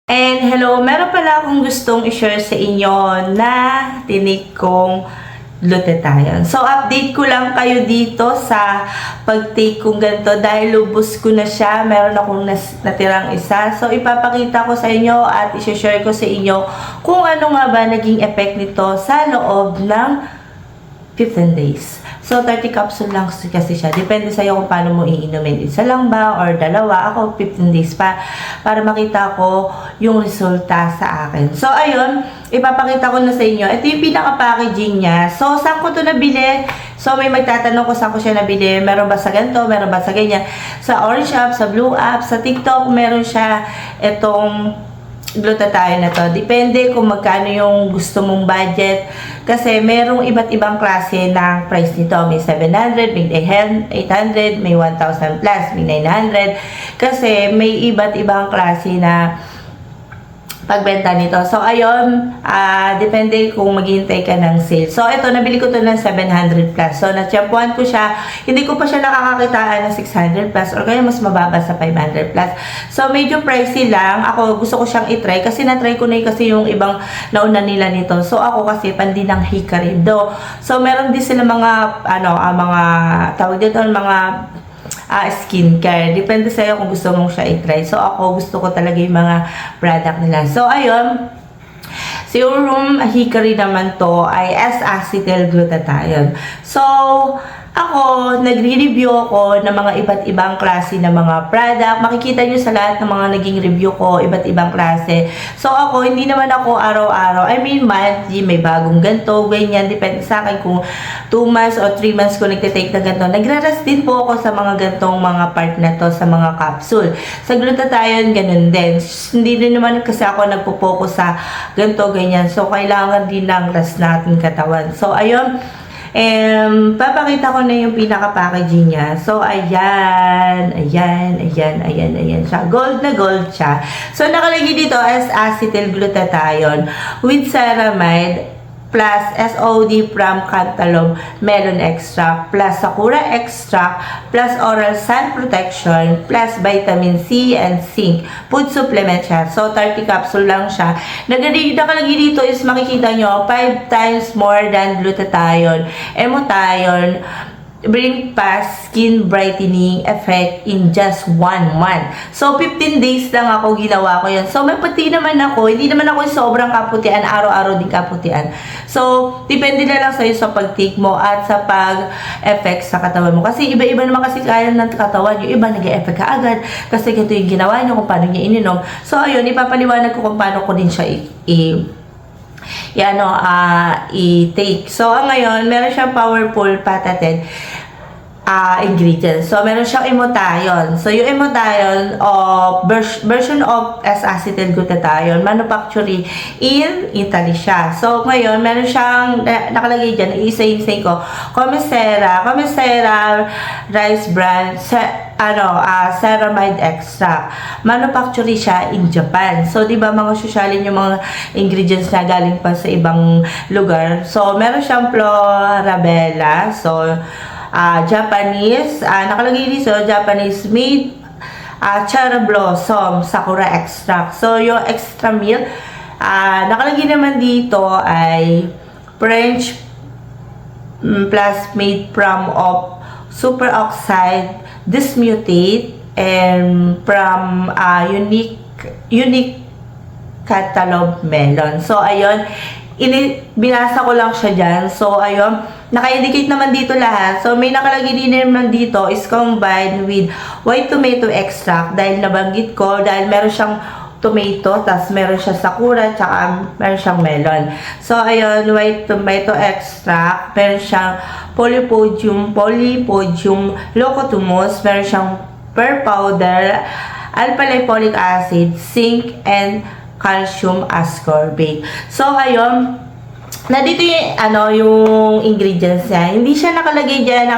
And hello, meron pala akong gustong i-share sa inyo na tinik kong glutathione. So, update ko lang kayo dito sa pag-take kong ganito dahil lubos ko na siya. Meron akong natirang isa. So, ipapakita ko sa inyo at i-share ko sa inyo kung ano nga ba naging effect nito sa loob ng 15 days. So, 30 capsule lang kasi siya. Depende sa'yo kung paano mo iinumin. Isa lang ba or dalawa. Ako, 15 days pa para makita ko yung resulta sa akin. So, ayun. Ipapakita ko na sa inyo. Ito yung pinaka-packaging niya. So, saan ko ito nabili? So, may magtatanong ko saan ko siya nabili. Meron ba sa ganito? Meron ba sa ganyan? Sa Orange app, sa Blue app, sa TikTok, meron siya itong glutathione na to. Depende kung magkano yung gusto mong budget. Kasi merong iba't ibang klase ng price nito. May 700, may 800, may 1,000 plus, may 900. Kasi may iba't ibang klase na pagbenta nito. So, ayun, depende kung maghihintay ka ng sale. So, ito, nabili ko to ng 700 plus. So, natsyampuan ko siya. Hindi ko pa siya nakakakitaan ng 600 plus or kaya mas mababa sa 500 plus. So, medyo pricey lang. Ako, gusto ko siyang itry kasi natry ko na kasi yung ibang nauna nila nito. So, ako kasi pandi ng Hikari do. So, meron din sila mga, mga, tawag dito, mga skincare. Depende sa'yo kung gusto mong siya i-try. So, ako gusto ko talaga yung mga product nila. So, ayun. Serum Hikari naman to ay S-acetyl glutathione. So, ako, nagre-review ako ng mga iba't ibang klase ng mga product. Makikita nyo sa lahat ng mga naging review ko, iba't ibang klase. So, ako, hindi naman ako araw-araw. I mean, monthly, may bagong ganito, ganyan. Depende sa akin kung 2 months or 3 months ko nagtitake na ganito. Nagre-rest din po ako sa mga gantong mga part na to, sa mga capsule. Sa glutathione, ganun din. Hindi din naman kasi ako nagpo-focus sa ganito, ganyan. So, kailangan din ng rest natin katawan. So, ayun. Papakita ko na yung pinaka-packaging niya. So, ayan siya. Gold na gold siya. So, nakalagay dito as acetyl glutathione with ceramide plus SOD from cantaloupe melon extract plus sakura extract plus oral sun protection plus vitamin C and zinc. Food supplement siya. So, 30 capsule lang siya. Nakalagay dito is makikita nyo 5 times more than glutathione. Emothione bring past skin brightening effect in just 1 month. So, 15 days lang ako ginawa ko yan. So, may puti naman ako. Hindi naman ako sobrang kaputian. Araw-araw din kaputian. So, depende na lang sa'yo sa pag-take mo at sa pag-effect sa katawan mo. Kasi iba-iba naman kasi kaya ng katawan. Yung iba nag-e-effect ka agad. Kasi ito yung ginawa nyo kung paano niya ininom. So, ayun, ipapaliwanag ko kung paano ko din siya i-take. So, ngayon, meron siyang powerful patented ingredients. So, meron siyang emothione. So, yung emothione version of S-acetyl glutathione manufacturing in Italy siya. So, ngayon, meron siyang nakalagay dyan, isa-isay ko, Comicera rice bran, ceramide extract. Manufacturing siya in Japan. So, di ba mga sosyalin yung mga ingredients na galing pa sa ibang lugar. So, meron siyang Florabella. So, Japanese, nakalagay dito, Japanese made cherry blossom sakura extract. So, yung extra milk, nakalagay naman dito ay French plus made from of superoxide dismutate and from unique cantaloupe melon. So, ayun, binasa ko lang siya dyan. So, ayun, naka-indicate naman dito lahat. So, may nakalagay din naman dito is combined with white tomato extract. Dahil nabanggit ko, dahil meron siyang tomato, tas meron siya sakura, tsaka meron siyang melon. So, ayun, white tomato extract, meron siyang polypodium locotumus, meron siyang pearl powder, alpha-lipoic acid, zinc, and calcium ascorbate. So, ayun, nandito yung ingredients niya. Hindi siya nakalagay dyan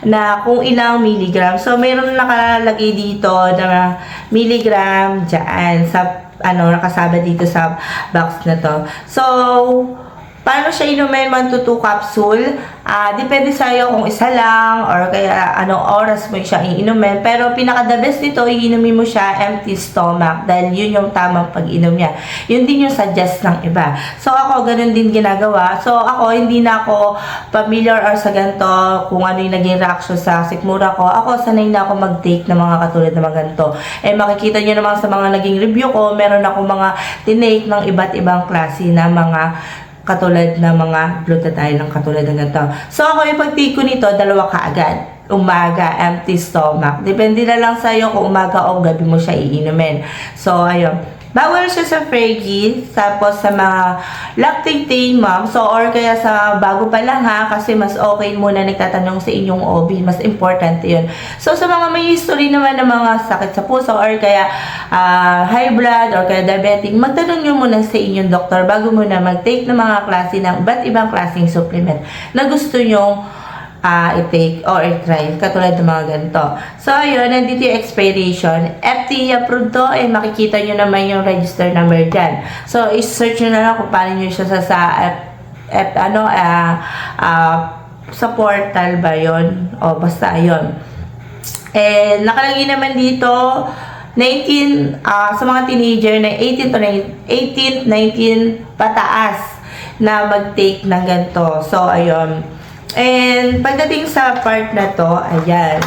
na kung ilang milligram. So, mayroon nakalagay dito na milligram dyan sa, nakasaba dito sa box na to. So, Paano siya inumin? 1 to 2 capsule. Depende sa'yo kung isa lang or kaya anong oras mo siya iinumin. Pero pinaka-the best nito, iinumin mo siya empty stomach dahil yun yung tamang pag-inom niya. Yun din yung suggest ng iba. So ako, ganun din ginagawa. So ako, hindi na ako familiar or sa ganito kung ano yung naging reaction sa sikmura ko. Ako, sanay na ako mag-take ng mga katulad ng mga ganito. Makikita nyo naman sa mga naging review ko, meron ako mga tinake ng iba't ibang klase na mga katulad na mga glutathione ng katulad ng ganito. So ako yung pag-take ko nito, 2 kaagad. Umaga, empty stomach. Depende na lang sa'yo kung umaga o gabi mo siya iinumin. So ayun. Bawal siya sa Fergie, tapos sa mga lactating mom, so or kaya sa bago pa lang ha, kasi mas okay muna nagtatanong sa inyong OB, mas important yun. So sa mga may history naman ng mga sakit sa puso or kaya high blood or kaya diabetic, magtanong nyo muna sa inyong doktor bago muna mag-take ng mga klase ng iba't ibang klaseng supplement na gusto nyong i-take or i-try, katulad ng mga ganito. So, ayun, nandito yung expiration. FDA approved to, makikita nyo naman yung register number dyan. So, i-search nyo na lang kung paano nyo siya sa portal ba yun? O, basta, ayun. Nakalagay naman dito, 19, sa mga teenager na 18, 19 pataas na mag-take ng ganito. So, ayun. And pagdating sa part na to, ayan,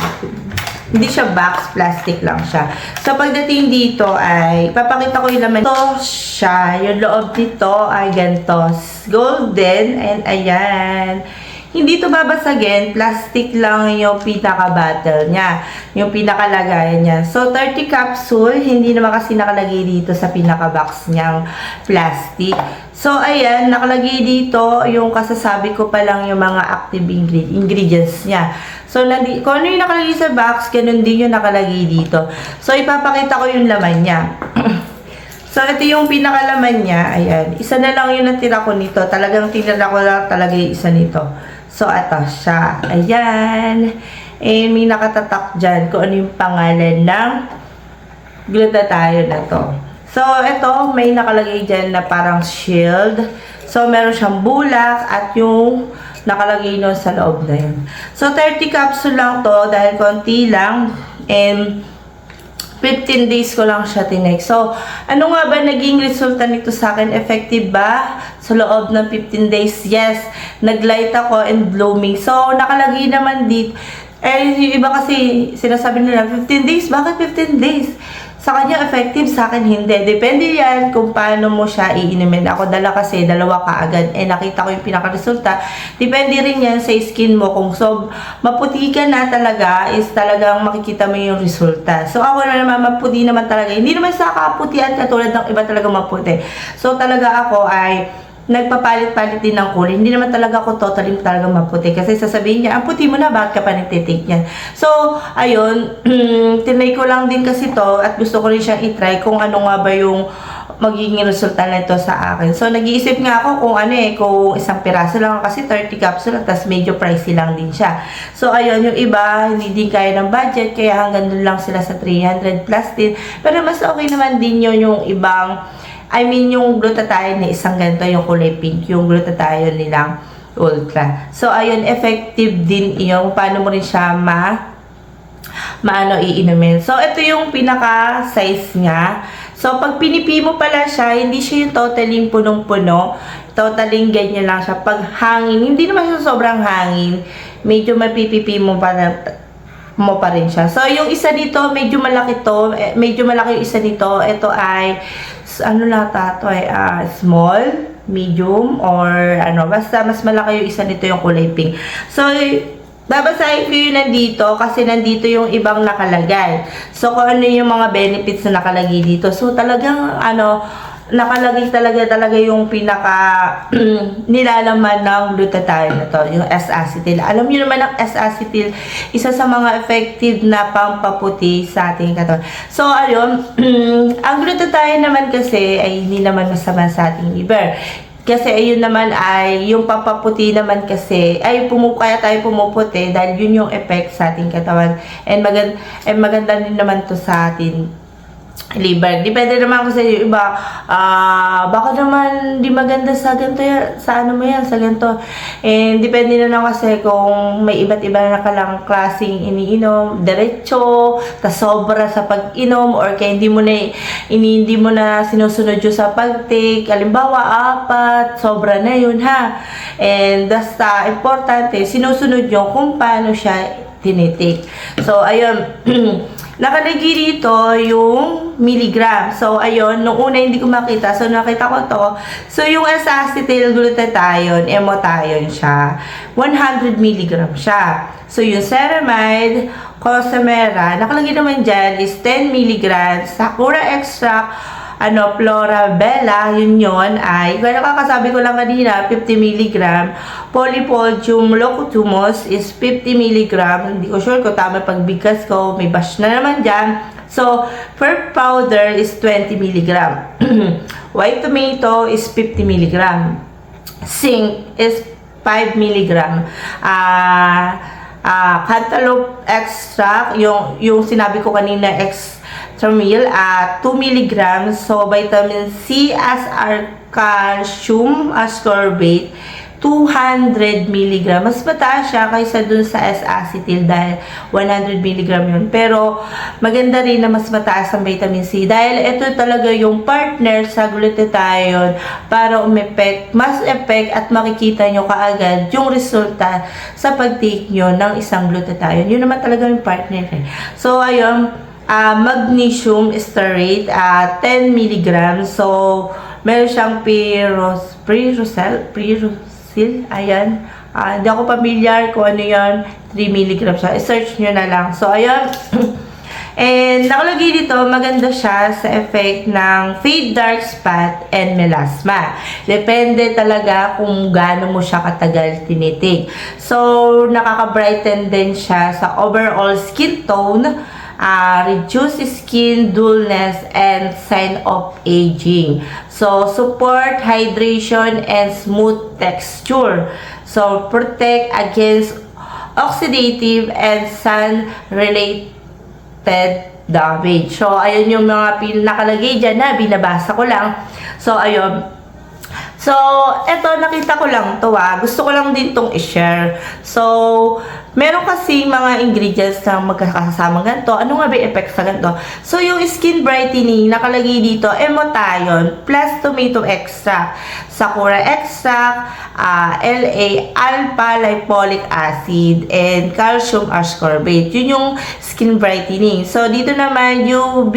hindi siya box, plastic lang siya. So pagdating dito ay, papakita ko yung laman. Ito siya, yung loob nito ay ganito, golden, and ayan. Hindi to babasagin, plastic lang yung pinaka-bottle niya, yung pinaka-lagayan niya. So 30 capsule, hindi naman kasi nakalagay dito sa pinaka-box niyang plastic. So, ayan, nakalagay dito, yung kasasabi ko pa lang yung mga active ingredients niya. So, kung ano yung nakalagay sa box, ganun din yung nakalagay dito. So, ipapakita ko yung laman niya. So, ito yung pinakalaman niya. Ayan, isa na lang yung natira ko nito. Talagang tinira ko lang talaga yung isa nito. So, ito siya. Ayan. May nakatatak dyan kung ano yung pangalan ng glutathione na to. So, ito, may nakalagay dyan na parang shield. So, meron siyang bulak at yung nakalagay nun sa loob na yun. So, 30 capsule lang to dahil konti lang. And 15 days ko lang siya tinake. So, ano nga ba naging resulta nito sa akin? Effective ba? Sa loob ng 15 days? Yes. Naglight ako and blooming. So, nakalagay naman dito. Yung iba kasi sinasabi nila, 15 days? Bakit 15 days? Sa kanya effective, sa akin hindi. Depende yan kung paano mo siya iinumin. Ako kasi 2 kaagad. Nakita ko yung pinaka-resulta. Depende rin yan sa skin mo. Kung maputi ka na talaga, is talagang makikita mo yung resulta. So ako na naman, maputi naman talaga. Hindi naman sa kaputian katulad ng iba talaga maputi. So talaga ako ay nagpapalit-palit din ng kulay. Hindi naman talaga ako totally talaga maputi. Kasi sasabihin niya, ang puti mo na, bakit ka pa nagtitake niyan? So, ayun, tinay ko lang din kasi to at gusto ko rin siyang itry kung ano nga ba yung magiging resulta nito sa akin. So, nag-iisip nga ako kung kung isang piraso lang kasi 30 capsule at medyo pricey lang din siya. So, ayun, yung iba, hindi din kaya ng budget, kaya hanggang dun lang sila sa 300 plus din. Pero mas okay naman din yun yung ibang yung glutathione na isang ganito, yung kulay pink, yung glutathione nilang ultra. So, ayun, effective din yung paano mo rin siya iinumin. So, ito yung pinaka-size niya. So, pag pinipi mo pala siya, hindi siya yung totaling punong-puno. Totaling ganyan lang siya. Pag hangin, hindi naman siya sobrang hangin. Medyo mapipipi mo pa rin siya. So, yung isa dito, medyo malaki to. Medyo malaki yung isa dito. Ito ay small, medium, or basta mas malaki yung isa nito, yung kulay pink. So, babasahin ko yung nandito kasi nandito yung ibang nakalagay. So, kung ano yung mga benefits na nakalagay dito. So, talagang, nakalagay talaga yung pinaka nilalaman ng glutathione na to, yung S-acetyl. Alam niyo naman ang S-acetyl, isa sa mga effective na pampaputi sa ating katawan. So, ayun, ang glutathione naman kasi ay hindi naman masama sa ating liver. Kasi ayun naman ay, yung pampaputi naman kasi, ay kaya tayo pumuputi dahil yun yung effect sa ating katawan. And maganda din naman to sa atin liver. Depende naman kasi yung iba, baka naman di maganda sa ganito yan, sa ano mo yan, sa ganito. And depende na lang kasi kung may iba't iba na kalang klaseng iniinom, diretso, tas sobra sa pag-inom, or kaya hindi mo na sinusunod yung sa pag-take. Halimbawa, 4, sobra na yun ha. And basta, importante, sinusunod yung kung paano siya tinitik. So, ayun. Nakalagay dito yung milligram. So, ayun, nung una hindi ko makita. So, nakita ko to. So, yung S-acetyl-glutathione, emothione siya. 100 milligram siya. So, yung ceramide, Cosamera, nakalagay naman dyan is 10 milligram. Sakura extract, Florabella, yun ay, kaya nakakasabi ko lang kanina, 50 mg. Polypodium locutumus is 50 mg. Hindi ko sure kung tama pagbigkas ko, may bash na naman dyan. So, per powder is 20 mg. White tomato is 50 mg. Zinc is 5 mg. Cantaloupe extract, yung sinabi ko kanina, extramil, 2 mg. So, vitamin C, calcium, ascorbate, 200 mg. Mas mataas siya kaysa dun sa S-acetyl dahil 100 mg yun. Pero, maganda rin na mas mataas ang vitamin C dahil ito talaga yung partner sa glutathione para mas effect at makikita nyo kaagad yung resulta sa pag-take nyo ng isang glutathione. Yun naman talaga yung partner eh. So, ayun, magnesium stearate, 10 mg. So, meron siyang pyrosil, ayan. Hindi ako familiar kung ano yan. 3 mg siya. I-search nyo na lang. So, ayan. And, nakalagay dito, maganda siya sa effect ng fade dark spot and melasma. Depende talaga kung gaano mo siya katagal tinitig. So, nakaka-brighten din siya sa overall skin tone, reduce skin dullness and sign of aging. So, support hydration and smooth texture. So, protect against oxidative and sun-related damage. So, ayun yung mga nakalagay dyan na binabasa ko lang. So, ayun. So, eto, nakita ko lang to Gusto ko lang din tong i-share. So, meron kasi mga ingredients na magkakasama ganito. Ano nga ba yung effect sa ganito? So, yung skin brightening, nakalagay dito, emothione plus tomato extract, sakura extract, LA, alpha lipolic acid, and calcium ascorbate. Yun yung skin brightening. So, dito naman, UV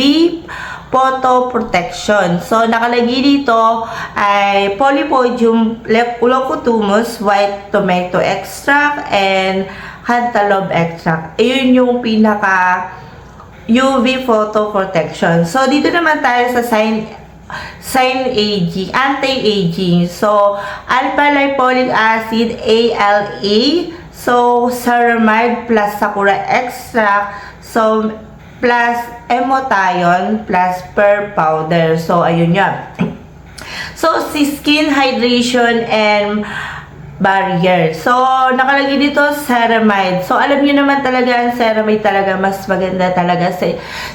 photo protection. So, nakalagay dito ay Polypodium locutumus, white tomato extract, and cantaloupe extract. Ayun yung pinaka UV photo protection. So, dito naman tayo sa aging, anti-aging. So, alpha lipolic acid, ALA. So, ceramide plus sakura extract. So, plus emothione plus per powder. So, ayun yan. So, si skin hydration and barrier. So, nakalagay dito ceramide. So, alam niyo naman talaga ang ceramide talaga mas maganda talaga sa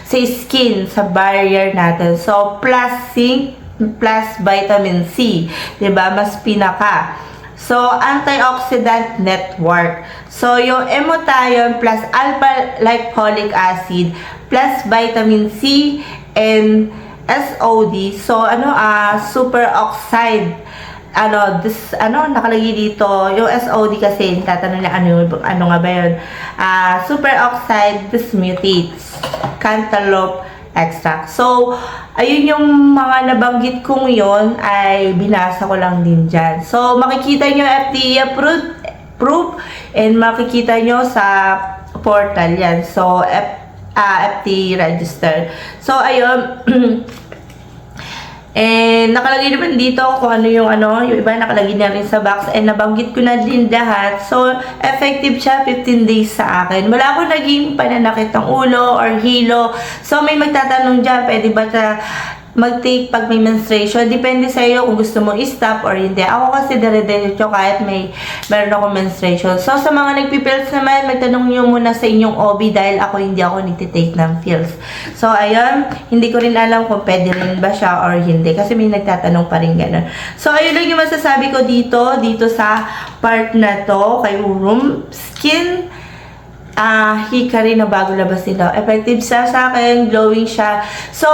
skin, sa barrier natin. So, plus zinc plus vitamin C. 'Di ba? Mas pinaka. So, antioxidant network. So, yung emothione plus alpha lipolic acid plus vitamin C and SOD. So, super oxide. Nakalagay dito, yung SOD kasi, tatanong na ano nga ba yun? Super oxide dismutates, cantaloupe extract. So, ayun yung mga nabanggit kong yon ay binasa ko lang din dyan. So, makikita nyo FDA approved and makikita nyo sa portal yan. So, FDA registered. So, ayun. And nakalagay naman dito kung ano yung iba nakalagay na rin sa box and nabanggit ko na din lahat. So, effective siya 15 days sa akin. Wala akong naging pananakit ng ulo or hilo. So, may magtatanong dyan, pwede ba mag-take pag may menstruation. Depende sa iyo kung gusto mo i-stop or hindi. Ako kasi dire-diretso kahit meron akong menstruation. So, sa mga nagpipills naman, magtanong nyo muna sa inyong OB dahil hindi ako nagtitake ng pills. So, ayun, hindi ko rin alam kung pwede rin ba siya or hindi kasi may nagtatanong pa rin ganun. So, ayun lang yung masasabi ko dito sa part na to, kay room skin. Hikari na bago labas nito. Effective siya sa akin, glowing siya. So,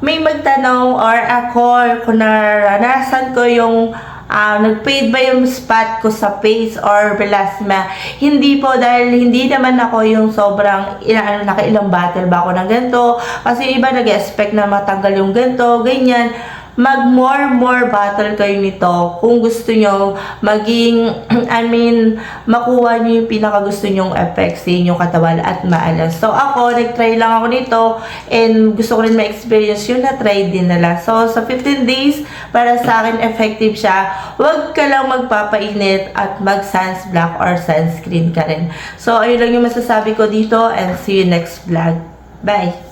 may magtanong or ako, kung naranasan ko yung nag-fade ba yung spot ko sa face or melasma. Hindi po, dahil hindi naman ako yung sobrang nakailang battle ba ako ng ganito. Kasi iba nag-expect na matanggal yung ganito, ganyan. More battle kayo nito kung gusto nyo maging, makuha nyo yung pinakagusto nyong effects sa inyong katawan at maalas. So ako, nag-try lang ako nito and gusto ko rin ma-experience yun, na-try din nila. So sa 15 days, para sa akin effective siya. Huwag ka lang magpapainit at mag-sunsblock or sunscreen ka rin. So ayun lang yung masasabi ko dito and see you next vlog. Bye!